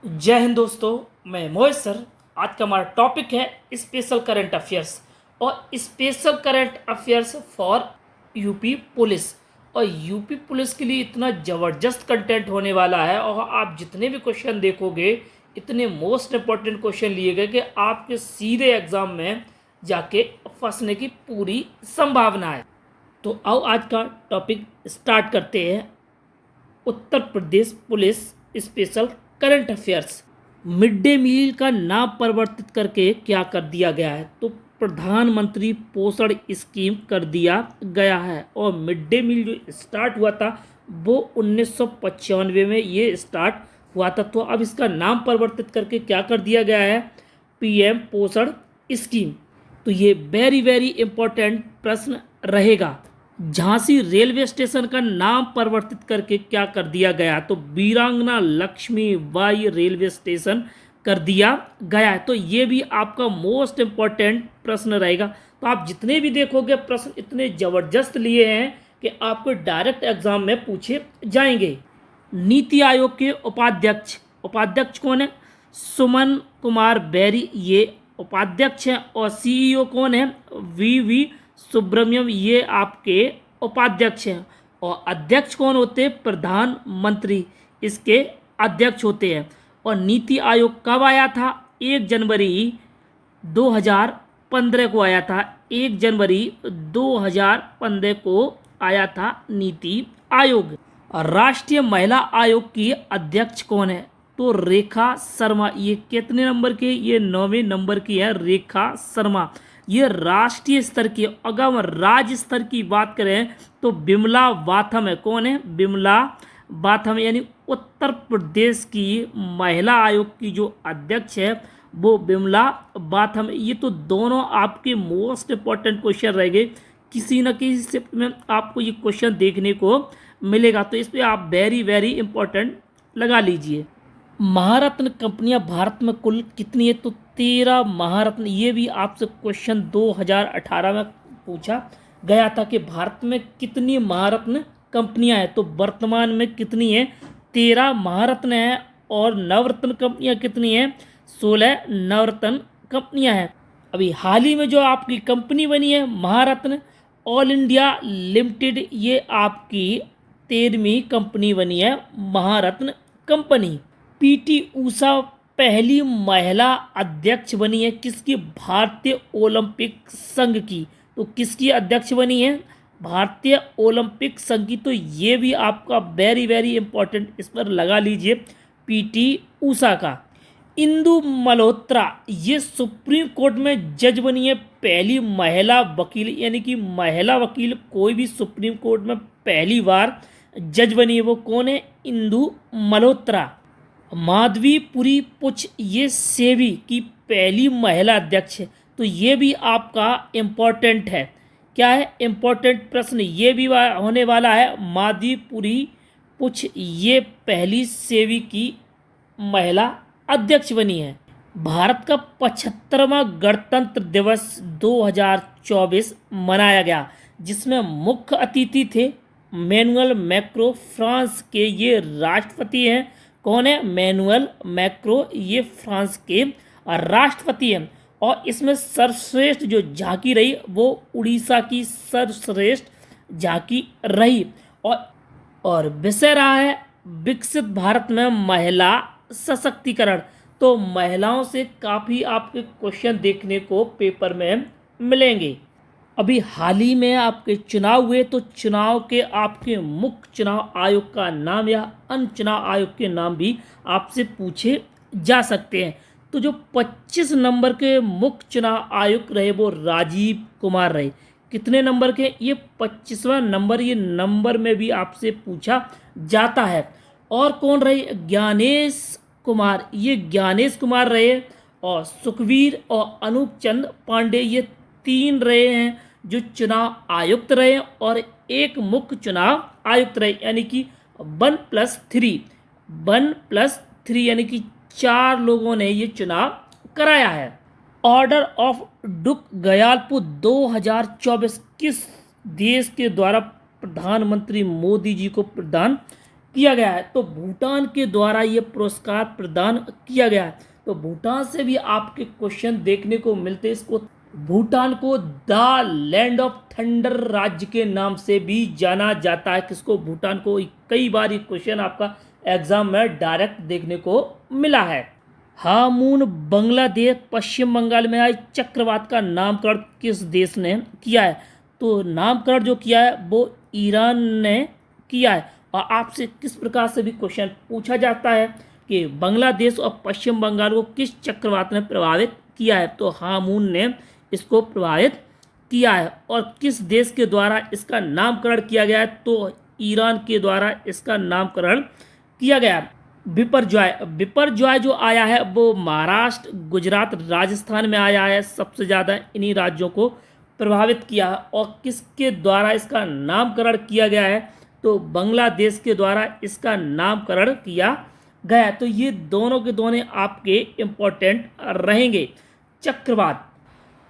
जय हिंद दोस्तों, मैं मोहित सर। आज का हमारा टॉपिक है स्पेशल करंट अफेयर्स और special current affairs for UP police. और यूपी पुलिस के लिए इतना ज़बरदस्त कंटेंट होने वाला है और आप जितने भी क्वेश्चन देखोगे इतने मोस्ट इम्पोर्टेंट क्वेश्चन लिए गए कि आपके सीधे एग्ज़ाम में जाके फंसने की पूरी संभावना है। तो आओ आज का टॉपिक स्टार्ट करते हैं। Uttar Pradesh police special current affairs. Mid day meal का नाम परिवर्तित करके क्या कर दिया गया है? तो प्रधानमंत्री पोषण स्कीम कर दिया गया है। और मिड डे मील जो स्टार्ट हुआ था वो 1995 में ये स्टार्ट हुआ था। तो अब इसका नाम परिवर्तित करके क्या कर दिया गया है? पीएम पोषण स्कीम। तो ये वेरी वेरी इंपॉर्टेंट प्रश्न रहेगा। झांसी रेलवे स्टेशन का नाम परिवर्तित करके क्या कर दिया गया? तो वीरांगना लक्ष्मीबाई रेलवे स्टेशन कर दिया गया है। तो ये भी आपका मोस्ट इम्पॉर्टेंट प्रश्न रहेगा। तो आप जितने भी देखोगे प्रश्न इतने ज़बरदस्त लिए हैं कि आपको डायरेक्ट एग्जाम में पूछे जाएंगे। नीति आयोग के उपाध्यक्ष कौन है? सुमन कुमार बैरी ये उपाध्यक्ष हैं। और सीईओ कौन है? वी सुब्रमण्यम ये आपके उपाध्यक्ष हैं। और अध्यक्ष कौन होते हैं? प्रधानमंत्री इसके अध्यक्ष होते हैं। और नीति आयोग कब आया था? 1 जनवरी 2015 को आया था। 1 जनवरी 2015 को आया था नीति आयोग। और राष्ट्रीय महिला आयोग की अध्यक्ष कौन है? तो रेखा शर्मा। ये कितने नंबर के? ये 9वें नंबर की है रेखा शर्मा। ये राष्ट्रीय स्तर की। अगर हम राज्य स्तर की बात करें तो बिमला बाथम है। कौन है? बिमला बाथम यानी उत्तर प्रदेश की महिला आयोग की जो अध्यक्ष है वो बिमला बाथम। ये तो दोनों आपके मोस्ट इम्पॉर्टेंट क्वेश्चन रहेंगे। किसी न किसी शिफ्ट में आपको ये क्वेश्चन देखने को मिलेगा। तो इस पर आप वेरी वेरी इंपॉर्टेंट लगा लीजिए। महारत्न कंपनियां भारत में कुल कितनी है? तो 13 महारत्न। ये भी आपसे क्वेश्चन 2018 में पूछा गया था कि भारत में कितनी महारत्न कंपनियां हैं। तो वर्तमान में कितनी है? 13 महारत्न हैं। और नवरत्न कंपनियां कितनी हैं? 16 नवरत्न कंपनियां हैं। अभी हाल ही में जो आपकी कंपनी बनी है महारत्न ऑल इंडिया लिमिटेड, ये आपकी 13वीं कंपनी बनी है महारत्न कंपनी। पीटी ऊषा पहली महिला अध्यक्ष बनी है किसकी? भारतीय ओलंपिक संघ की। तो किसकी अध्यक्ष बनी है? भारतीय ओलंपिक संघ की। तो ये भी आपका वेरी वेरी इंपॉर्टेंट, इस पर लगा लीजिए पीटी ऊषा का। इंदु मल्होत्रा ये सुप्रीम कोर्ट में जज बनी है पहली महिला वकील। यानी कि महिला वकील कोई भी सुप्रीम कोर्ट में पहली बार जज बनी है वो कौन है? इंदु मल्होत्रा। माधवीपुरी पुछ ये सेबी की पहली महिला अध्यक्ष है। तो ये भी आपका इम्पोर्टेंट है। क्या है? इम्पोर्टेंट प्रश्न ये भी होने वाला है। माधवीपुरी पुछ ये पहली सेबी की महिला अध्यक्ष बनी है। भारत का 75वां गणतंत्र दिवस 2024 मनाया गया जिसमें मुख्य अतिथि थे मैनुअल मैक्रो। फ्रांस के ये राष्ट्रपति हैं। कौन है? मैनुअल मैक्रो ये फ्रांस के राष्ट्रपति हैं। और इसमें सर्वश्रेष्ठ जो झांकी रही वो उड़ीसा की सर्वश्रेष्ठ झांकी रही। और विषय रहा है विकसित भारत में महिला सशक्तिकरण। तो महिलाओं से काफ़ी आपके क्वेश्चन देखने को पेपर में मिलेंगे। अभी हाल ही में आपके चुनाव हुए तो चुनाव के आपके मुख्य चुनाव आयोग का नाम या अन्य चुनाव आयोग के नाम भी आपसे पूछे जा सकते हैं। तो जो 25 नंबर के मुख्य चुनाव आयुक्त रहे वो राजीव कुमार रहे। कितने नंबर के? ये 25वां नंबर। ये नंबर में भी आपसे पूछा जाता है। और कौन रहे? ज्ञानेश कुमार। ये ज्ञानेश कुमार रहे। और सुखवीर और अनूप चंद पांडे ये 3 रहे हैं जो चुनाव आयुक्त रहे। और एक मुख्य चुनाव आयुक्त रहे यानी कि 1+3 यानी कि 4 लोगों ने ये चुनाव कराया है। ऑर्डर ऑफ डुक गयालपुर 2024 किस देश के द्वारा प्रधानमंत्री मोदी जी को प्रदान किया गया है। तो भूटान के द्वारा ये पुरस्कार प्रदान किया गया है। तो भूटान से भी आपके क्वेश्चन देखने को मिलते हैं। इसको भूटान को द लैंड ऑफ थंडर राज्य के नाम से भी जाना जाता है। किसको? भूटान को। कई बार ये क्वेश्चन आपका एग्जाम में डायरेक्ट देखने को मिला है। हामून बांग्लादेश पश्चिम बंगाल में आए चक्रवात का नामकरण किस देश ने किया है? तो नामकरण जो किया है वो ईरान ने किया है। और आपसे किस प्रकार से भी क्वेश्चन पूछा जाता है कि बांग्लादेश और पश्चिम बंगाल को किस चक्रवात ने प्रभावित किया है? तो हामून ने इसको प्रभावित किया है। और किस देश के द्वारा इसका नामकरण किया गया है? तो ईरान के द्वारा इसका नामकरण किया गया है। बिपरजॉय जो आया है वो महाराष्ट्र, गुजरात, राजस्थान में आया है। सबसे ज़्यादा इन्हीं राज्यों को प्रभावित किया है। और किसके द्वारा इसका नामकरण किया गया है? तो बांग्लादेश के द्वारा इसका नामकरण किया गया है। तो ये दोनों के दोनों आपके इम्पोर्टेंट रहेंगे। चक्रवात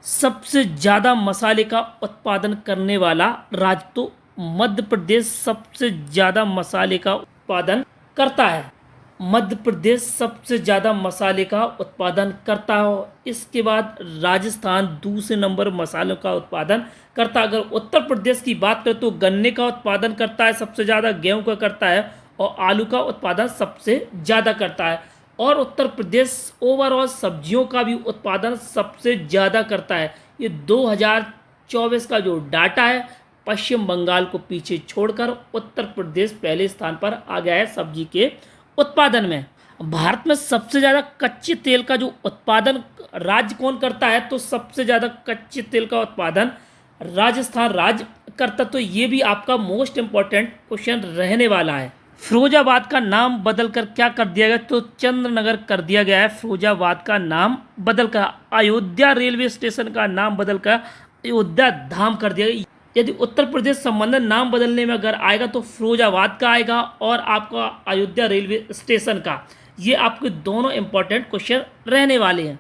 सबसे ज़्यादा मसाले का उत्पादन करने वाला राज्य, तो मध्य प्रदेश सबसे ज़्यादा मसाले का उत्पादन करता है। मध्य प्रदेश सबसे ज़्यादा मसाले का उत्पादन करता है। इसके बाद राजस्थान दूसरे नंबर मसालों का उत्पादन करता है। अगर उत्तर प्रदेश की बात करें तो गन्ने का उत्पादन करता है सबसे ज़्यादा, गेहूं का करता है और आलू का उत्पादन सबसे ज़्यादा करता है। और उत्तर प्रदेश ओवरऑल सब्जियों का भी उत्पादन सबसे ज़्यादा करता है। ये 2024 का जो डाटा है, पश्चिम बंगाल को पीछे छोड़कर उत्तर प्रदेश पहले स्थान पर आ गया है सब्जी के उत्पादन में। भारत में सबसे ज़्यादा कच्चे तेल का जो उत्पादन राज्य कौन करता है? तो सबसे ज़्यादा कच्चे तेल का उत्पादन राजस्थान राज्य करता। तो ये भी आपका मोस्ट इम्पॉर्टेंट क्वेश्चन रहने वाला है। फिरोजाबाद का नाम बदलकर क्या कर दिया गया? तो चंद्रनगर कर दिया गया है। फिरोजाबाद का नाम बदलकर अयोध्या रेलवे स्टेशन का नाम बदलकर अयोध्या धाम कर दिया गया। यदि उत्तर प्रदेश संबंधित नाम बदलने में अगर आएगा तो फिरोजाबाद का आएगा और आपका अयोध्या रेलवे स्टेशन का। ये आपके दोनों इंपॉर्टेंट क्वेश्चन रहने वाले हैं।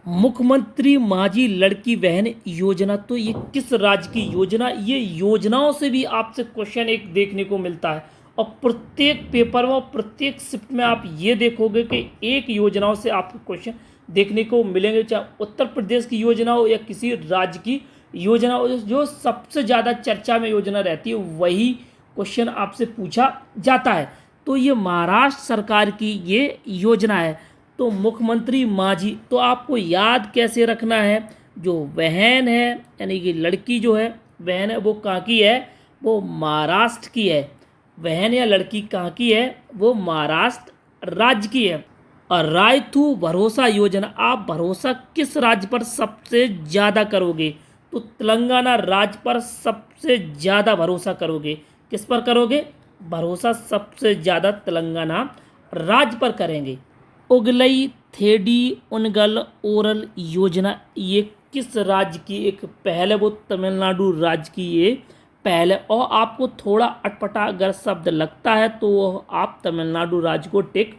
मुख्यमंत्री माझी लड़की बहन योजना, तो ये किस राज्य की योजना? ये योजनाओं से भी आपसे क्वेश्चन एक देखने को मिलता है। और प्रत्येक पेपर में, प्रत्येक शिफ्ट में आप ये देखोगे कि एक योजनाओं से आपको क्वेश्चन देखने को मिलेंगे, चाहे उत्तर प्रदेश की योजना हो या किसी राज्य की योजना हो। जो सबसे ज़्यादा चर्चा में योजना रहती है वही क्वेश्चन आपसे पूछा जाता है। तो ये महाराष्ट्र सरकार की ये योजना है। तो मुख्यमंत्री माझी, तो आपको याद कैसे रखना है? जो बहन है यानी कि लड़की जो है बहन है वो कहाँ की है? वो महाराष्ट्र की है। बहन या लड़की कहाँ की है? वो महाराष्ट्र राज्य की है। और रायथू भरोसा योजना, आप भरोसा किस राज्य पर सबसे ज़्यादा करोगे? तो तेलंगाना राज्य पर सबसे ज़्यादा भरोसा करोगे। किस पर करोगे? भरोसा सबसे ज़्यादा तेलंगाना राज्य पर करेंगे। उगलई थेडी उनगल ओरल योजना, ये किस राज्य की एक पहल है? वो तमिलनाडु राज्य की ये पहल है। और आपको थोड़ा अटपटा अगर शब्द लगता है तो वो आप तमिलनाडु राज्य को टिक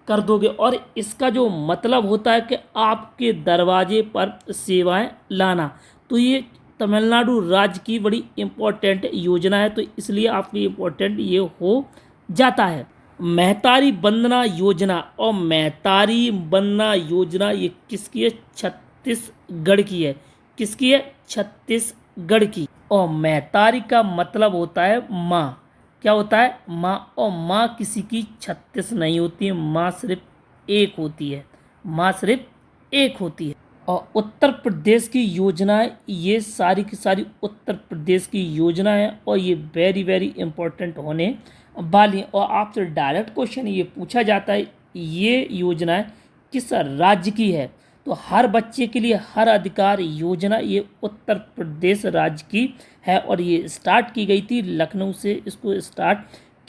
कर दोगे। और इसका जो मतलब होता है कि आपके दरवाजे पर सेवाएं लाना। तो ये तमिलनाडु राज्य की बड़ी इम्पोर्टेंट योजना है। तो इसलिए आपकी इम्पोर्टेंट ये हो जाता है। महतारी वंदना योजना, और महतारी वंदना योजना ये किसकी है? छत्तीसगढ़ की है। किसकी है? छत्तीसगढ़ की। और महतारी का मतलब होता है माँ। क्या होता है? माँ। और माँ किसी की 36 नहीं होती है, माँ सिर्फ एक होती है। माँ सिर्फ एक होती है। और उत्तर प्रदेश की योजनाएं, ये सारी की सारी उत्तर प्रदेश की योजना है और ये वेरी वेरी इंपॉर्टेंट होने वाली है। और आपसे डायरेक्ट क्वेश्चन ये पूछा जाता है ये योजनाएं किस राज्य की है? तो हर बच्चे के लिए हर अधिकार योजना ये उत्तर प्रदेश राज्य की है। और ये स्टार्ट की गई थी लखनऊ से, इसको स्टार्ट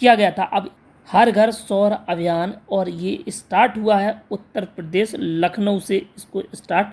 किया गया था। अब हर घर सौर अभियान, और ये स्टार्ट हुआ है उत्तर प्रदेश लखनऊ से, इसको स्टार्ट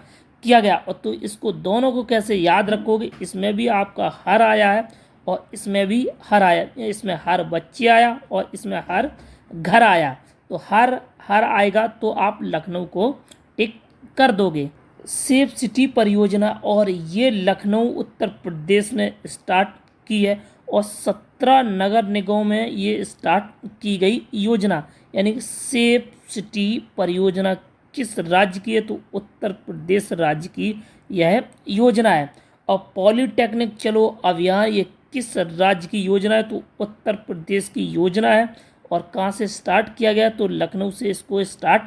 किया गया। और तो इसको दोनों को कैसे याद रखोगे? इसमें भी आपका हर आया है और इसमें भी हर आया। इसमें हर बच्चे आया और इसमें हर घर आया। तो हर हर आएगा तो आप लखनऊ को टिक कर दोगे। सेफ सिटी परियोजना, और ये लखनऊ उत्तर प्रदेश ने स्टार्ट की है। और 17 नगर निगमों में ये स्टार्ट की गई योजना, यानी कि सेफ सिटी परियोजना किस राज्य की है? तो उत्तर प्रदेश राज्य की यह योजना है। और पॉलिटेक्निक चलो अभियान ये किस राज्य की योजना है? तो उत्तर प्रदेश की योजना है। और कहाँ से स्टार्ट किया गया? तो लखनऊ से इसको स्टार्ट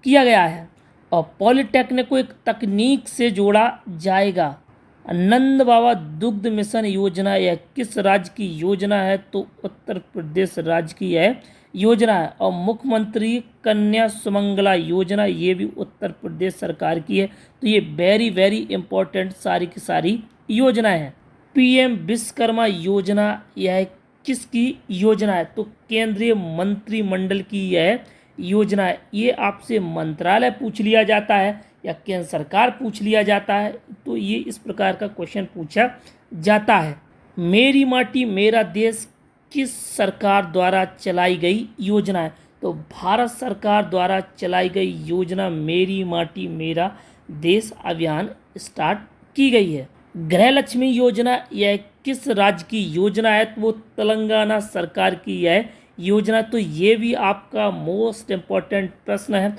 किया गया है। और पॉलिटेक्निक को एक तकनीक से जोड़ा जाएगा। नंद बाबा दुग्ध मिशन योजना यह किस राज्य की योजना है? तो उत्तर प्रदेश राज्य की यह योजना है। और मुख्यमंत्री कन्या सुमंगला योजना ये भी उत्तर प्रदेश सरकार की है। तो ये वेरी वेरी इंपॉर्टेंट सारी की सारी योजनाएं हैं। पीएम विश्वकर्मा योजना यह किसकी योजना है? तो केंद्रीय मंत्रिमंडल की यह योजना है। ये आपसे मंत्रालय पूछ लिया जाता है या केंद्र सरकार पूछ लिया जाता है, तो ये इस प्रकार का क्वेश्चन पूछा जाता है। मेरी माटी मेरा देश किस सरकार द्वारा चलाई गई योजना है? तो भारत सरकार द्वारा चलाई गई योजना मेरी माटी मेरा देश अभियान स्टार्ट की गई है। गृहलक्ष्मी योजना यह किस राज्य की योजना है? तो वो तेलंगाना सरकार की यह योजना। तो ये भी आपका मोस्ट इम्पॉर्टेंट प्रश्न है।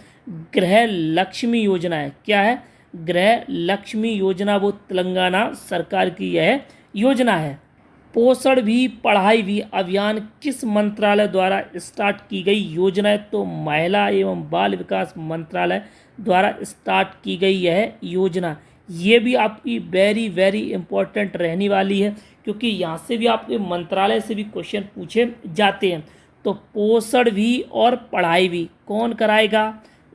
गृह लक्ष्मी योजना है, क्या है? गृह लक्ष्मी योजना वो तेलंगाना सरकार की यह योजना है। पोषण भी पढ़ाई भी अभियान किस मंत्रालय द्वारा स्टार्ट की गई योजना है? तो महिला एवं बाल विकास मंत्रालय द्वारा स्टार्ट की गई यह योजना। ये भी आपकी वेरी वेरी इंपॉर्टेंट रहने वाली है, क्योंकि यहाँ से भी आपके मंत्रालय से भी क्वेश्चन पूछे जाते हैं। तो पोषण भी और पढ़ाई भी कौन कराएगा?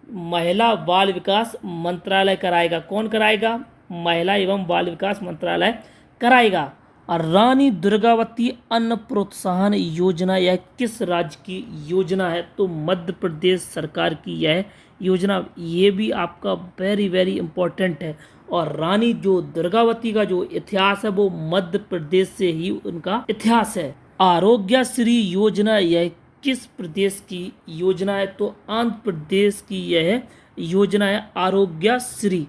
महिला बाल विकास मंत्रालय कराएगा। कौन कराएगा? महिला एवं बाल विकास मंत्रालय कराएगा। और रानी दुर्गावती अन्न प्रोत्साहन योजना यह किस राज्य की योजना है? तो मध्य प्रदेश सरकार की यह योजना। ये भी आपका वेरी वेरी इंपॉर्टेंट है। और रानी जो दुर्गावती का जो इतिहास है वो मध्य प्रदेश से ही उनका इतिहास है। आरोग्यश्री योजना यह किस प्रदेश की योजना है? तो आंध्र प्रदेश की यह योजना है आरोग्यश्री।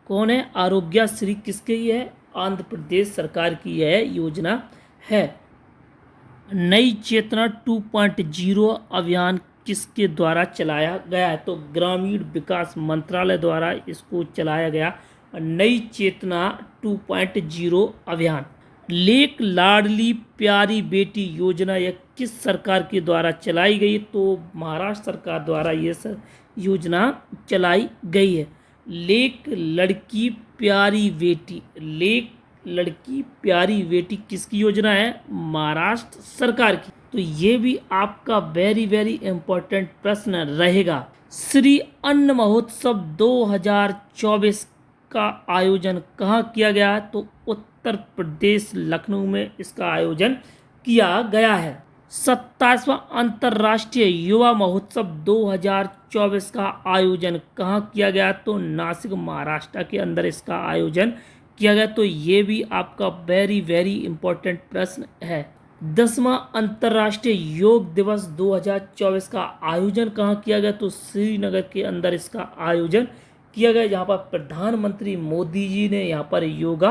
कौन है? आरोग्यश्री किसके ही है? आंध्र प्रदेश सरकार की यह योजना है। नई चेतना 2.0 अभियान किसके द्वारा चलाया गया है? तो ग्रामीण विकास मंत्रालय द्वारा इसको चलाया गया नई चेतना 2.0 अभियान। लेक लाडली प्यारी बेटी योजना यह किस सरकार के द्वारा चलाई गई? तो महाराष्ट्र सरकार द्वारा ये योजना चलाई गई है। लेक लड़की प्यारी बेटी, लेक लड़की प्यारी बेटी किसकी योजना है? महाराष्ट्र सरकार की। तो ये भी आपका वेरी वेरी इंपॉर्टेंट प्रश्न रहेगा। श्री अन्न महोत्सव 2024 का आयोजन कहाँ किया गया है? तो उत्तर प्रदेश लखनऊ में इसका आयोजन किया गया है। 27वां अंतर्राष्ट्रीय युवा महोत्सव 2024 का आयोजन कहाँ किया गया? तो नासिक महाराष्ट्र के अंदर इसका आयोजन किया गया। तो ये भी आपका वेरी वेरी इंपॉर्टेंट प्रश्न है। 10वां अंतर्राष्ट्रीय योग दिवस 2024 का आयोजन कहाँ किया गया? तो श्रीनगर के अंदर इसका आयोजन किया गया, जहाँ पर प्रधानमंत्री मोदी जी ने यहाँ पर योगा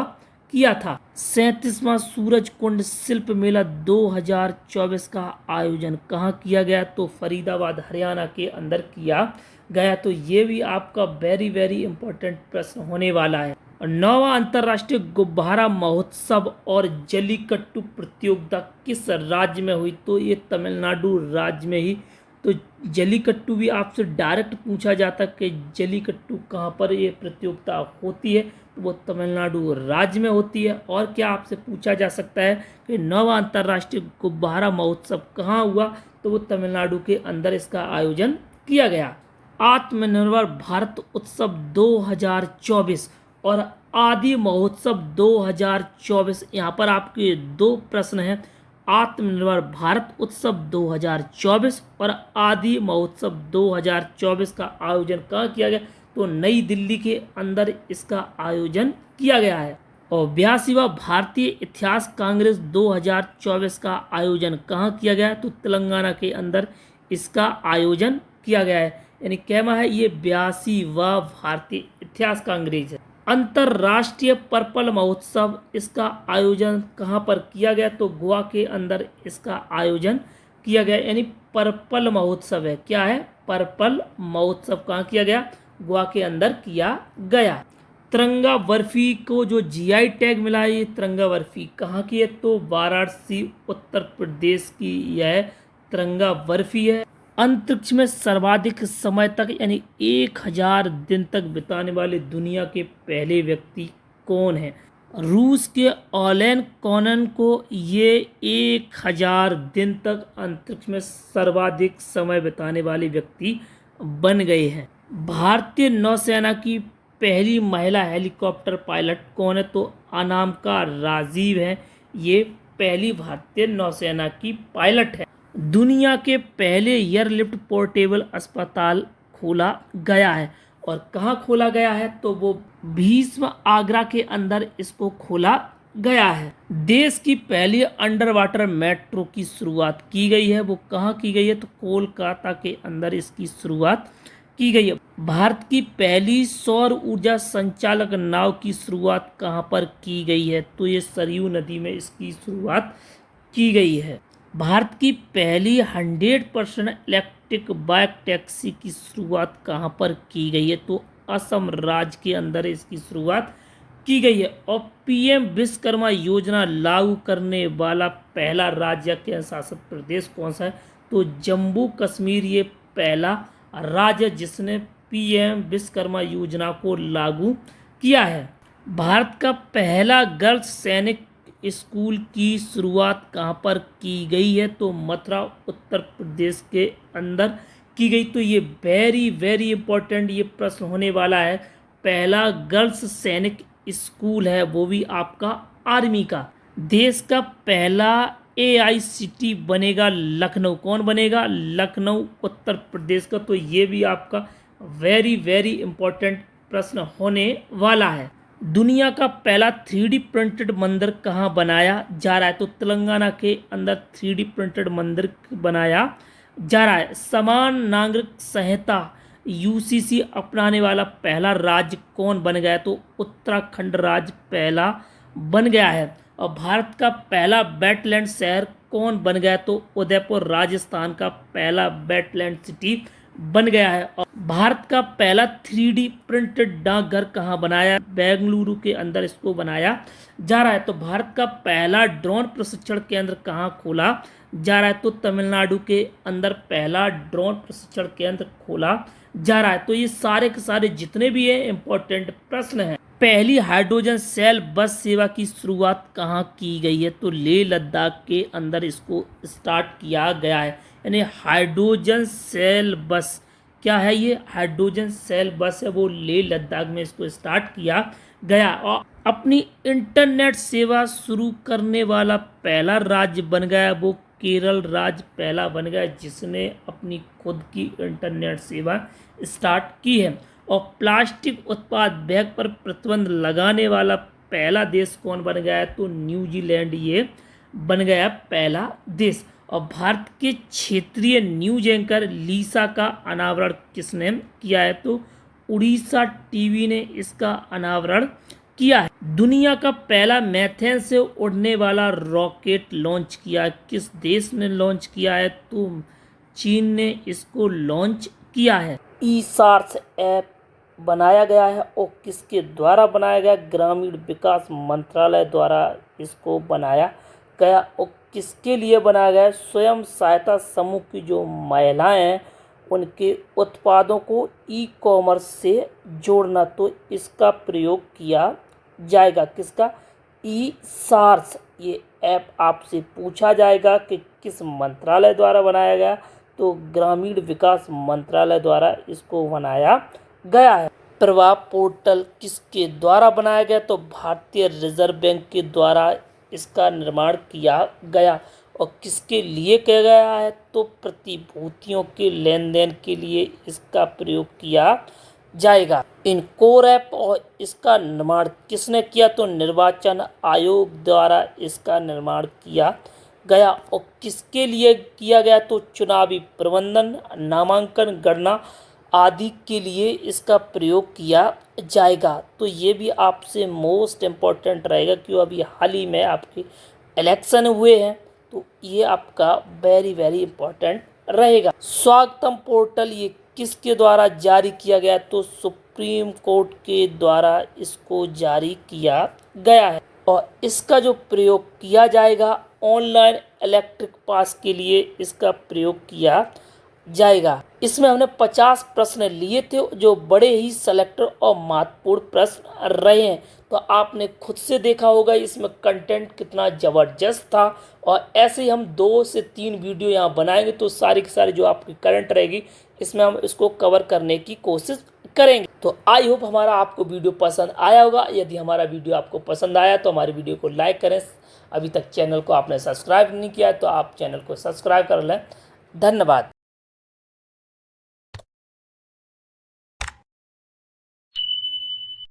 किया था। 37वां सूरज कुंड शिल्प मेला 2024 का आयोजन कहाँ किया गया? तो फरीदाबाद हरियाणा के अंदर किया गया। तो ये भी आपका वेरी वेरी इंपॉर्टेंट प्रश्न होने वाला है। और 9वां अंतर्राष्ट्रीय गुब्बारा महोत्सव और जल्लीकट्टू प्रतियोगिता किस राज्य में हुई? तो ये तमिलनाडु राज्य में ही। तो जल्लीकट्टू भी आपसे डायरेक्ट पूछा जाता है कि जल्लीकट्टू कहाँ पर ये प्रतियोगिता होती है? तो वो तमिलनाडु राज्य में होती है। और क्या आपसे पूछा जा सकता है कि 9वां अंतर्राष्ट्रीय गुब्बारा महोत्सव कहाँ हुआ? तो वो तमिलनाडु के अंदर इसका आयोजन किया गया। आत्मनिर्भर भारत उत्सव 2024 और आदि महोत्सव 2024, यहाँ पर आपके दो प्रश्न हैं। आत्मनिर्भर भारत उत्सव 2024 और आदि महोत्सव 2024 का आयोजन कहाँ किया गया? तो नई दिल्ली के अंदर इसका आयोजन किया गया है। और 82वां भारतीय इतिहास कांग्रेस 2024 का आयोजन कहाँ किया गया है? तो तेलंगाना के अंदर इसका आयोजन किया गया है। यानी कहना है ये 82वां भारतीय इतिहास कांग्रेस है। अंतर्राष्ट्रीय पर्पल महोत्सव, इसका आयोजन कहाँ पर किया गया? तो गोवा के अंदर इसका आयोजन किया गया, यानी पर्पल महोत्सव है। क्या है? पर्पल महोत्सव कहाँ किया गया? गोवा के अंदर किया गया। तिरंगा बर्फी को जो जीआई टैग मिला है, ये तिरंगा बर्फी कहाँ की है? तो वाराणसी उत्तर प्रदेश की यह तिरंगा बर्फी है। अंतरिक्ष में सर्वाधिक समय तक यानी 1000 दिन तक बिताने वाले दुनिया के पहले व्यक्ति कौन है? रूस के ओलेन कोनन को ये 1000 दिन तक अंतरिक्ष में सर्वाधिक समय बिताने वाले व्यक्ति बन गए हैं। भारतीय नौसेना की पहली महिला हेलीकॉप्टर पायलट कौन है? तो अनामिका राजीव है, ये पहली भारतीय नौसेना की पायलट है। दुनिया के पहले एयरलिफ्ट पोर्टेबल अस्पताल खोला गया है, और कहाँ खोला गया है? तो वो भीष्म आगरा के अंदर इसको खोला गया है। देश की पहली अंडर वाटर मेट्रो की शुरुआत की गई है, वो कहाँ की गई है? तो कोलकाता के अंदर इसकी शुरुआत की गई है। भारत की पहली सौर ऊर्जा संचालक नाव की शुरुआत कहाँ पर की गई है? तो ये सरयू नदी में इसकी शुरुआत की गई है। भारत की पहली 100% इलेक्ट्रिक बाइक टैक्सी की शुरुआत कहाँ पर की गई है? तो असम राज्य के अंदर इसकी शुरुआत की गई है। और पीएम विश्वकर्मा योजना लागू करने वाला पहला राज्य केंद्र शासित प्रदेश कौन सा है? तो जम्मू कश्मीर ये पहला राज्य जिसने पीएम विश्वकर्मा योजना को लागू किया है। भारत का पहला गर्ल्स सैनिक स्कूल की शुरुआत कहाँ पर की गई है? तो मथुरा उत्तर प्रदेश के अंदर की गई। तो ये वेरी वेरी इंपॉर्टेंट ये प्रश्न होने वाला है। पहला गर्ल्स सैनिक स्कूल है, वो भी आपका आर्मी का। देश का पहला एआईसीटी बनेगा लखनऊ, कौन बनेगा? लखनऊ उत्तर प्रदेश का। तो ये भी आपका वेरी वेरी इंपॉर्टेंट प्रश्न होने वाला है। दुनिया का पहला 3D प्रिंटेड मंदिर कहाँ बनाया जा रहा है? तो तेलंगाना के अंदर 3D प्रिंटेड मंदिर बनाया जा रहा है। समान नागरिक संहिता यूसीसी अपनाने वाला पहला राज्य कौन बन गया? तो उत्तराखंड राज्य पहला बन गया है। और भारत का पहला वेटलैंड शहर कौन बन गया? तो उदयपुर राजस्थान का पहला वेटलैंड सिटी बन गया है। और भारत का पहला 3D प्रिंटेड डाकघर कहाँ बनाया? बेंगलुरु के अंदर इसको बनाया जा रहा है। तो भारत का पहला ड्रोन प्रशिक्षण केंद्र कहाँ खोला जा रहा है? तो तमिलनाडु के अंदर पहला ड्रोन प्रशिक्षण केंद्र खोला जा रहा है। तो ये सारे के सारे जितने भी है इंपॉर्टेंट प्रश्न हैं। पहली हाइड्रोजन सेल बस सेवा की शुरुआत कहाँ की गई है? तो लेह लद्दाख के अंदर इसको स्टार्ट किया गया है। यानी हाइड्रोजन सेल बस क्या है? ये हाइड्रोजन सेल बस है, वो लेह लद्दाख में इसको स्टार्ट किया गया। और अपनी इंटरनेट सेवा शुरू करने वाला पहला राज्य बन गया, वो केरल राज्य पहला बन गया जिसने अपनी खुद की इंटरनेट सेवा स्टार्ट की है। और प्लास्टिक उत्पाद बैग पर प्रतिबंध लगाने वाला पहला देश कौन बन गया है? तो न्यूजीलैंड ये बन गया पहला देश। और भारत के क्षेत्रीय न्यूज एंकर लीसा का अनावरण किसने किया है? तो उड़ीसा टीवी ने इसका अनावरण किया है। दुनिया का पहला मीथेन से उड़ने वाला रॉकेट लॉन्च किया, किस देश ने लॉन्च किया है? तो चीन ने इसको लॉन्च किया है। ईसार्स ऐप बनाया गया है, और किसके द्वारा बनाया गया? ग्रामीण विकास मंत्रालय द्वारा इसको बनाया गया। और किसके लिए बनाया गया? स्वयं सहायता समूह की जो महिलाएं हैं उनके उत्पादों को ई कॉमर्स से जोड़ना। तो इसका प्रयोग किया जाएगा, किसका? ईसार्स। ये ऐप आपसे पूछा जाएगा कि किस मंत्रालय द्वारा बनाया गया, तो ग्रामीण विकास मंत्रालय द्वारा इसको बनाया गया है। प्रवाह पोर्टल किसके द्वारा बनाया गया? तो भारतीय रिजर्व बैंक के द्वारा इसका निर्माण किया गया। और किसके लिए किया गया है? तो प्रतिभूतियों के लेन देन के लिए इसका प्रयोग किया जाएगा। इनकोर ऐप और इसका निर्माण किसने किया? तो निर्वाचन आयोग द्वारा इसका निर्माण किया गया। और किसके लिए किया गया? तो चुनावी प्रबंधन, नामांकन, गणना आदि के लिए इसका प्रयोग किया जाएगा। तो ये भी आपसे मोस्ट इम्पोर्टेंट रहेगा, क्यों अभी हाल ही में आपके इलेक्शन हुए हैं, तो ये आपका वेरी वेरी इम्पोर्टेंट रहेगा। स्वागतम पोर्टल ये किसके द्वारा जारी किया गया? तो सुप्रीम कोर्ट के द्वारा इसको जारी किया गया है। और इसका जो प्रयोग किया जाएगा ऑनलाइन इलेक्ट्रिक पास के लिए इसका प्रयोग किया जाएगा। इसमें हमने 50 प्रश्न लिए थे जो बड़े ही सेलेक्टर और महत्वपूर्ण प्रश्न रहे हैं। तो आपने खुद से देखा होगा इसमें कंटेंट कितना ज़बरदस्त था। और ऐसे ही हम 2 से 3 वीडियो यहाँ बनाएंगे, तो सारी की सारी जो आपकी करंट रहेगी इसमें हम इसको कवर करने की कोशिश करेंगे। तो आई होप हमारा आपको वीडियो पसंद आया होगा। यदि हमारा वीडियो आपको पसंद आया तो हमारी वीडियो को लाइक करें। अभी तक चैनल को आपने सब्सक्राइब नहीं किया है तो आप चैनल को सब्सक्राइब कर लें। धन्यवाद।